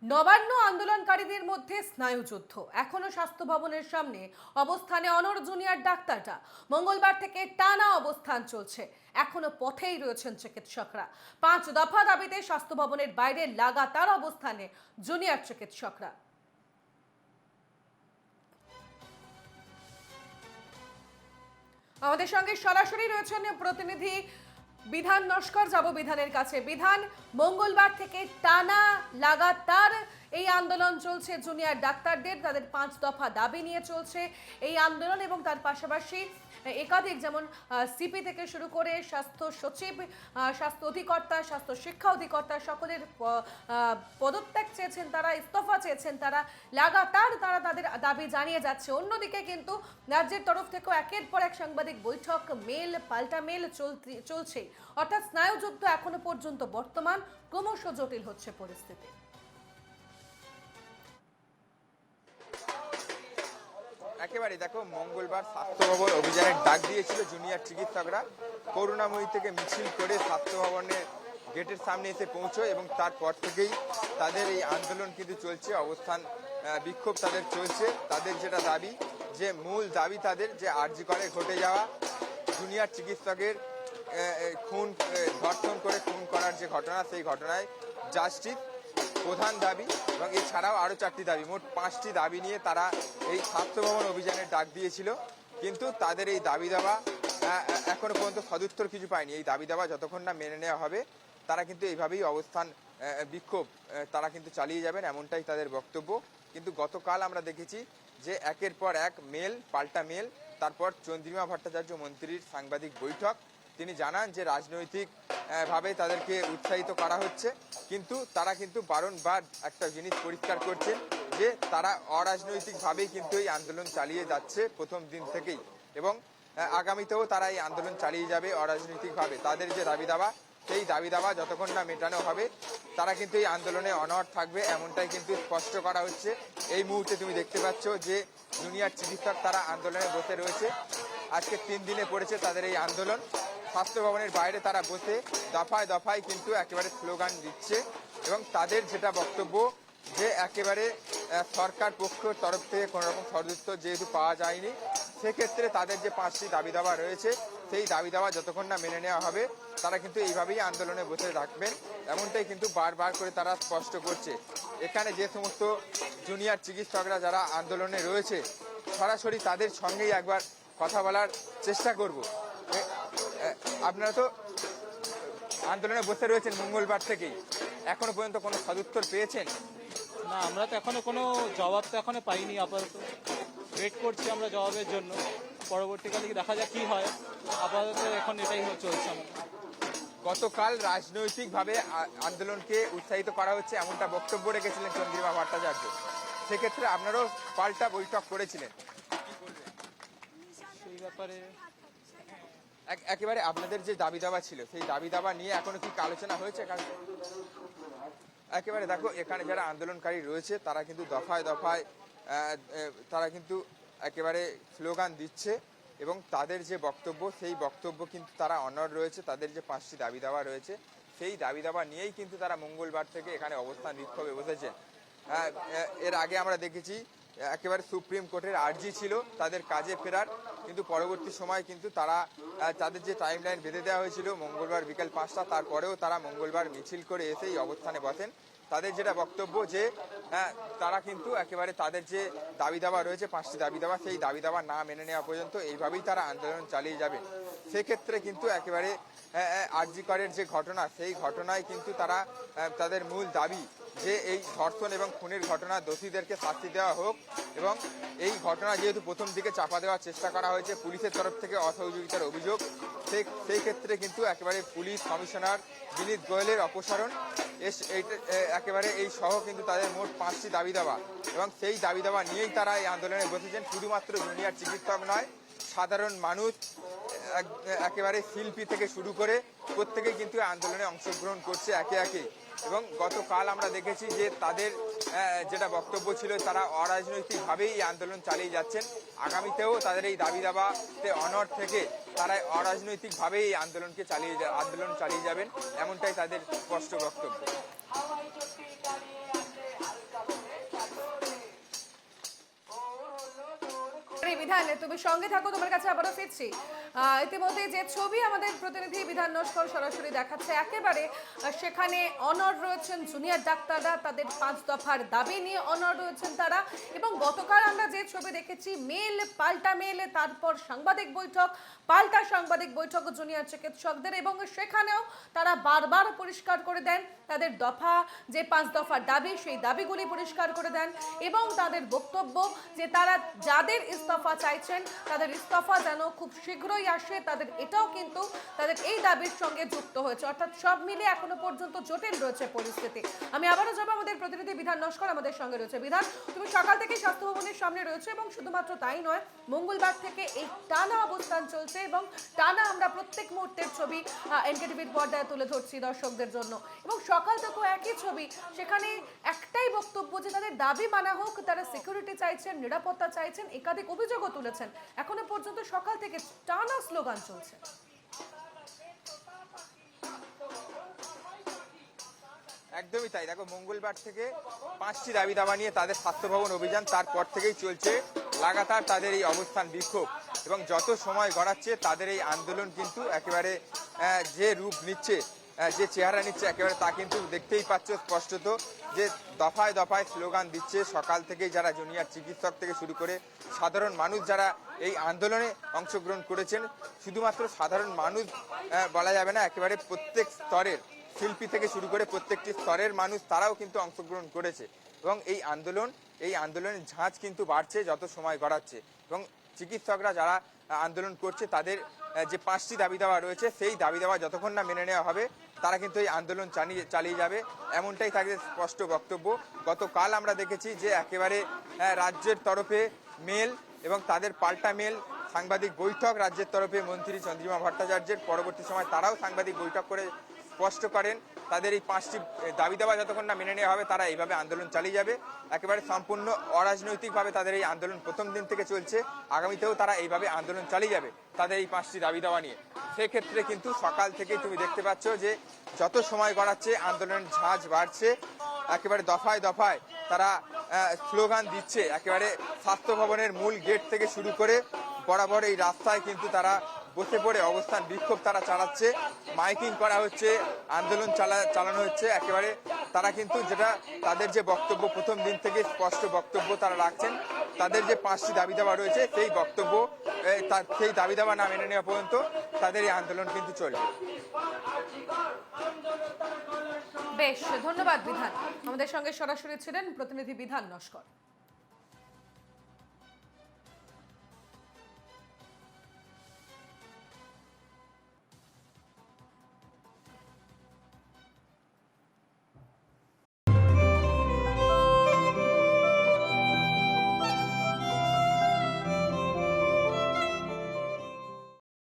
নবান্ন আন্দোলনকারীদের মধ্যে স্নায়ুযুদ্ধ। এখনো স্বাস্থ্য ভবনের সামনে অবস্থানে অনড় জুনিয়র ডাক্তাররা। মঙ্গলবার থেকে টানা অবস্থান চলছে। এখনো পথেই রয়েছেন চিকিৎসকরা। 5 দফা দাবিতে স্বাস্থ্য ভবনের বাইরে লাগাতার অবস্থানে জুনিয়র চিকিৎসকরা। আমাদের সঙ্গে সরাসরি রয়েছেন প্রতিনিধি বিধান নস্কর। যাব বিধানের কাছে। বিধান, মঙ্গলবার থেকে টানা লাগাতার এই আন্দোলন চলছে জুনিয়র ডাক্তারদের। তাদের 5 দফা দাবি নিয়ে চলছে এই আন্দোলন এবং তার পাশাপাশি একাধিক, যেমন সিপি থেকে শুরু করে স্বাস্থ্য সচিব, স্বাস্থ্য অধিকর্তা, স্বাস্থ্য শিক্ষা অধিকর্তা সকলের পদত্যাগ চেয়েছেন তারা, ইস্তফা চেয়েছেন তারা। লাগাতার তারা তাদের দাবি জানিয়ে যাচ্ছে। অন্যদিকে কিন্তু রাজ্যের তরফ থেকেও একের পর এক সাংবাদিক বৈঠক, মেল পাল্টা মেল চলছে। অর্থাৎ স্নায়ুযুদ্ধ এখনো পর্যন্ত বর্তমান, ক্রমশ জটিল হচ্ছে পরিস্থিতি। একেবারে দেখো, মঙ্গলবার স্বাস্থ্য ভবন অভিযানের ডাক দিয়েছিল জুনিয়র চিকিৎসকরা। করুণাময়ী থেকে মিছিল করে স্বাস্থ্য ভবনের গেটের সামনে এসে পৌঁছয় এবং তারপর থেকেই তাদের এই আন্দোলন কিন্তু চলছে, অবস্থান বিক্ষোভ তাদের চলছে। তাদের যেটা দাবি, যে মূল দাবি তাদের যে আরজি করে ঘটে যাওয়া জুনিয়র চিকিৎসকের ধর্ষণ করে খুন করার যে ঘটনা, সেই ঘটনায় জাস্টিস প্রধান দাবি এবং এছাড়াও আরও 4টি দাবি, মোট 5টি দাবি নিয়ে তারা এই স্বাস্থ্য ভবন অভিযানের ডাক দিয়েছিল। কিন্তু তাদের এই দাবি দাবা এখনো পর্যন্ত সদুত্তর কিছু পায়নি। এই দাবি দাবা যতক্ষণ না মেনে নেওয়া হবে, তারা কিন্তু এইভাবেই অবস্থান বিক্ষোভ তারা কিন্তু চালিয়ে যাবেন, এমনটাই তাদের বক্তব্য। কিন্তু গতকাল আমরা দেখেছি যে একের পর এক মেল পাল্টা মেল, তারপর চন্দ্রিমা ভট্টাচার্য মন্ত্রীর সাংবাদিক বৈঠক। তিনি জানান যে রাজনৈতিক ভাবে তাদেরকে উৎসাহিত করা হচ্ছে, কিন্তু তারা কিন্তু বারংবার একটা জিনিস পরিষ্কার করছেন যে তারা অরাজনৈতিকভাবেই কিন্তু এই আন্দোলন চালিয়ে যাচ্ছে প্রথম দিন থেকেই, এবং আগামীতেও তারা এই আন্দোলন চালিয়ে যাবে অরাজনৈতিকভাবে। তাদের যে দাবি দাবা, সেই দাবি দাবা যতক্ষণ না মেটানো হবে তারা কিন্তু এই আন্দোলনে অনড় থাকবে, এমনটাই কিন্তু স্পষ্ট করা হচ্ছে। এই মুহূর্তে তুমি দেখতে পাচ্ছ যে জুনিয়র চিকিৎসক তারা আন্দোলনে বসে রয়েছে। আজকে 3 দিনে পড়েছে তাদের এই আন্দোলন। স্বাস্থ্য ভবনের বাইরে তারা বসে দফায় দফায় কিন্তু একেবারে স্লোগান দিচ্ছে এবং তাদের যেটা বক্তব্য, যে একেবারে সরকার পক্ষের তরফ থেকে কোনো রকম সদুত্তর যেহেতু পাওয়া যায়নি, সেক্ষেত্রে তাদের যে 5টি দাবি দাবা রয়েছে, সেই দাবি দাবা যতক্ষণ না মেনে নেওয়া হবে তারা কিন্তু এইভাবেই আন্দোলনে বসে থাকবেন, এমনটাই কিন্তু বারবার করে তারা স্পষ্ট করছে। এখানে যে সমস্ত জুনিয়র চিকিৎসকরা যারা আন্দোলনে রয়েছে, সরাসরি তাদের সঙ্গেই একবার কথা বলার চেষ্টা করব। আপনারা তো আন্দোলনে বসে রয়েছেন মঙ্গলবার থেকেই, এখনো পর্যন্ত কোনো সদুত্তর পেয়েছেন? না, আমরা তো এখনো কোনো জবাব তো এখনো পাইনি। আপাতত ওয়েট করছি আমরা জবাবের জন্য। পরবর্তীকালে দেখা যাক কি হয়। আপাতত এখন এটাই চলছে। গতকাল রাজনৈতিকভাবে আন্দোলনকে উৎসাহিত করা হচ্ছে এমনটা বক্তব্য রেখেছিলেন চন্দ্রিমা ভট্টাচার্য। সেক্ষেত্রে আপনারাও পাল্টা বৈঠক করেছিলেন, সেই ব্যাপারে একেবারে আপনাদের যে দাবি দাবা ছিল সেই দাবি দাবা নিয়ে এখনো কি আলোচনা হয়েছে? একেবারে দেখো, এখানে যারা আন্দোলনকারী রয়েছে তারা কিন্তু দফায় দফায় তারা কিন্তু একেবারে স্লোগান দিচ্ছে এবং তাদের যে বক্তব্য, সেই বক্তব্য কিন্তু তারা অনড় রয়েছে। তাদের যে 5টি দাবি দাবা রয়েছে, সেই দাবি দাবা নিয়েই কিন্তু তারা মঙ্গলবার থেকে এখানে অবস্থান বিক্ষোভে বসেছেন। এর আগে আমরা দেখেছি একেবারে সুপ্রিম কোর্টের আর্জি ছিল তাদের কাজে ফেরার, কিন্তু পরবর্তী সময় কিন্তু তারা তাদের যে টাইম লাইন বেঁধে দেওয়া হয়েছিল মঙ্গলবার বিকেল 5টা, তারপরেও তারা মঙ্গলবার মিছিল করে এসেই অবস্থানে বসেন। তাদের যেটা বক্তব্য, যে তারা কিন্তু একেবারে তাদের যে দাবি দাবা রয়েছে 5টি দাবি দাবা, সেই দাবি দাবা না মেনে নেওয়া পর্যন্ত এইভাবেই তারা আন্দোলন চালিয়ে যাবেন। সেক্ষেত্রে কিন্তু একেবারে আরজি করের যে ঘটনা, সেই ঘটনায় কিন্তু তারা তাদের মূল দাবি যে এই ধর্ষণ এবং খুনের ঘটনা দোষীদেরকে শাস্তি দেওয়া হোক, এবং এই ঘটনা যেহেতু প্রথম দিকে চাপা দেওয়ার চেষ্টা করা হয়েছে পুলিশের তরফ থেকে অসহযোগিতার অভিযোগ, সেই ক্ষেত্রে কিন্তু একেবারে পুলিশ কমিশনার বিনীত গোয়েলের অপসারণ একেবারে এই সহ কিন্তু তাদের মোট 5টি দাবি দাবা, এবং সেই দাবি দাবা নিয়েই তারা এই আন্দোলনে বসেছেন। শুধুমাত্র জুনিয়র চিকিৎসক নয়, সাধারণ মানুষ একেবারে শিল্পী থেকে শুরু করে প্রত্যেকেই কিন্তু আন্দোলনে অংশগ্রহণ করছে একে একে। এবং গতকাল আমরা দেখেছি যে তাদের যেটা বক্তব্য ছিল, তারা অরাজনৈতিকভাবেই এই আন্দোলন চালিয়ে যাচ্ছেন। আগামীতেও তাদের এই দাবি দাবাতে অনড় থেকে তারা অরাজনৈতিকভাবেই এই আন্দোলন চালিয়ে যাবেন, এমনটাই তাদের স্পষ্ট বক্তব্য। বিধান, তুমি সঙ্গে থাকো, তোমার কাছে আবারও ফিরছি। ইতিমধ্যে যে ছবি আমাদের প্রতিনিধি বিধান নস্কর সরাসরি দেখাচ্ছে, একেবারে সেখানে অনড় রয়েছেন জুনিয়র ডাক্তাররা, তাদের 5 দফার দাবি নিয়ে অনড় রয়েছেন তারা। এবং গতকাল আমরা যে ছবি দেখেছি, মেল পাল্টা মেল, তারপর সাংবাদিক বৈঠক, পাল্টা সাংবাদিক বৈঠক জুনিয়র চিকিৎসকদের, এবং সেখানেও তারা বারবার পরিষ্কার করে দেন তাদের দফা, যে 5 দফার দাবি, সেই দাবিগুলি পরিষ্কার করে দেন। এবং তাদের বক্তব্য যে তারা যাদের ইস্তফা চাইছেন তাদের ইস্তফা যেন খুব শীঘ্রই আসে, তাদের এটাও কিন্তু তাদের এই দাবির সঙ্গে যুক্ত হয়েছে। অর্থাৎ সব মিলে এখনো পর্যন্ত জটিল রয়েছে পরিস্থিতি। আমি আবারও যাবো, আমাদের প্রতিনিধি বিধান নস্কর আমাদের সঙ্গে রয়েছে। বিধান, তুমি সকাল থেকে স্বাস্থ্য ভবনের সামনে রয়েছে, এবং শুধুমাত্র তাই নয়, মঙ্গলবার থেকে এই টানা অবস্থান চলছে, এবং টানা আমরা প্রত্যেক মুহূর্তের ছবি এনকেটিভির পর্দায় তুলে ধরছি দর্শকদের জন্য। এবং সকাল থেকেও একই ছবি, সেখানে একটাই বক্তব্য যে তাদের দাবি মানা হোক, তারা সিকিউরিটি চাইছেন, নিরাপত্তা চাইছেন, একাধিক অভিযোগও তুলেছেন। এখনো পর্যন্ত সকাল থেকে টানা স্লোগান চলছে। একদমই তাই। দেখো, মঙ্গলবার থেকে 5টি দাবি দাবা নিয়ে তাদের স্বাস্থ্য ভবন অভিযান, তারপর থেকেই চলছে লাগাতার তাদের এই অবস্থান বিক্ষোভ। এবং যত সময় গড়াচ্ছে তাদের এই আন্দোলন কিন্তু একেবারে যে রূপ নিচ্ছে, যে চেহারা নিচ্ছে, একেবারে তা কিন্তু দেখতেই পাচ্ছ স্পষ্টত, যে দফায় দফায় স্লোগান দিচ্ছে সকাল থেকেই যারা জুনিয়র চিকিৎসক থেকে শুরু করে সাধারণ মানুষ যারা এই আন্দোলনে অংশগ্রহণ করেছেন। শুধুমাত্র সাধারণ মানুষ বলা যাবে না, একেবারে প্রত্যেক স্তরের শিল্পী থেকে শুরু করে প্রত্যেকটি স্তরের মানুষ তারাও কিন্তু অংশগ্রহণ করেছে। এবং এই আন্দোলনের ঝাঁজ কিন্তু বাড়ছে যত সময় গড়াচ্ছে। এবং চিকিৎসকরা যারা আন্দোলন করছে তাদের যে 5টি দাবি দেওয়া রয়েছে, সেই দাবি দেওয়া যতক্ষণ না মেনে নেওয়া হবে তারা কিন্তু এই আন্দোলন চালিয়ে যাবে, এমনটাই তাদের স্পষ্ট বক্তব্য। গতকাল আমরা দেখেছি যে একেবারে রাজ্যের তরফে মেল এবং তাদের পাল্টা মেল, সাংবাদিক বৈঠক রাজ্যের তরফে মন্ত্রী চন্দ্রিমা ভট্টাচার্যের। পরবর্তী সময় তারাও সাংবাদিক বৈঠক করে স্পষ্ট করেন তাদের এই 5টি দাবি দেওয়া যতক্ষণ না মেনে নেওয়া হবে তারা এইভাবে আন্দোলন চালিয়ে যাবে। একেবারে সম্পূর্ণ অরাজনৈতিকভাবে তাদের এই আন্দোলন প্রথম দিন থেকে চলছে, আগামীতেও তারা এইভাবে আন্দোলন চালিয়ে যাবে তাদের এই 5টি দাবি দেওয়া নিয়ে। সেক্ষেত্রে কিন্তু সকাল থেকেই তুমি দেখতে পাচ্ছ যে যত সময় গড়াচ্ছে আন্দোলনের ঝাঁজ বাড়ছে, একেবারে দফায় দফায় তারা স্লোগান দিচ্ছে। একেবারে স্বাস্থ্য ভবনের মূল গেট থেকে শুরু করে বরাবর এই রাস্তায় কিন্তু তারা বসে পড়ে অবস্থান বিক্ষোভ তারা চালাচ্ছে, মাইকিং করা হচ্ছে, আন্দোলন চালানো হচ্ছে। একেবারে তারা কিন্তু যেটা তাদের যে বক্তব্য প্রথম দিন থেকে স্পষ্ট বক্তব্য তারা রাখছেন, তাদের যে 5টি দাবি দাবা রয়েছে সেই বক্তব্য, সেই দাবি দাবা না মেনে নেওয়া পর্যন্ত তাদের এই আন্দোলন কিন্তু চলবে। বেশ, ধন্যবাদ বিধান। আমাদের সঙ্গে সরাসরি ছিলেন প্রতিনিধি বিধান নস্কর।